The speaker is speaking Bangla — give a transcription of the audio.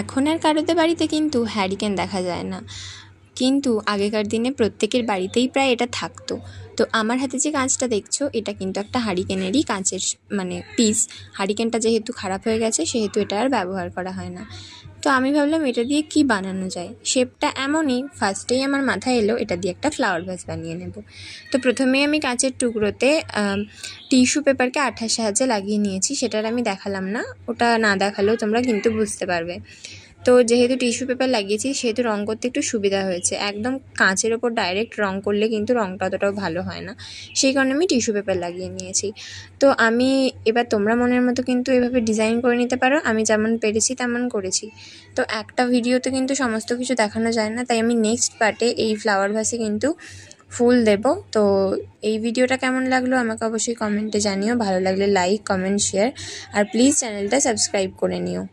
এখন আর কারোদের বাড়িতে কিন্তু হ্যারিকেন দেখা যায় না, কিন্তু আগেকার দিনে প্রত্যেকের বাড়িতেই প্রায় এটা থাকতো। তো আমার হাতে যে কাঁচটা দেখছো এটা কিন্তু একটা হারিকেনেরই কাঁচের মানে পিস। হারিকেনটা যেহেতু খারাপ হয়ে গেছে সেহেতু এটা আর ব্যবহার করা হয় না। তো আমি ভাবলাম এটা দিয়ে কি বানানো যায়। শেপটা এমনই, ফার্স্টেই আমার মাথায় এলো এটা দিয়ে একটা ফ্লাওয়ার ভাস বানিয়ে নেব। তো প্রথমেই আমি কাঁচের টুকরোতে টিস্যু পেপারকে আঠার সাহায্যে লাগিয়ে নিয়েছি। সেটার আমি দেখালাম না, ওটা না দেখালেও তোমরা কিন্তু বুঝতে পারবে। তো যেহেতু টিস্যু পেপার লাগিয়েছি সেহেতু রঙ করতে একটু সুবিধা হয়েছে। একদম কাঁচের ওপর ডাইরেক্ট রঙ করলে কিন্তু রঙটা অতটাও ভালো হয় না, সেই কারণে আমি টিস্যু পেপার লাগিয়ে নিয়েছি। তো আমি এবার তোমরা মনের মতো কিন্তু এভাবে ডিজাইন করে নিতে পারো, আমি যেমন পেরেছি তেমন করেছি। তো একটা ভিডিওতে কিন্তু সমস্ত কিছু দেখানো যায় না, তাই আমি নেক্সট পার্টে এই ফ্লাওয়ার ভাসে কিন্তু ফুল দেব। তো এই ভিডিওটা কেমন লাগলো আমাকে অবশ্যই কমেন্টে জানিও, ভালো লাগলে লাইক, কমেন্ট, শেয়ার আর প্লিজ চ্যানেলটা সাবস্ক্রাইব করে নিও।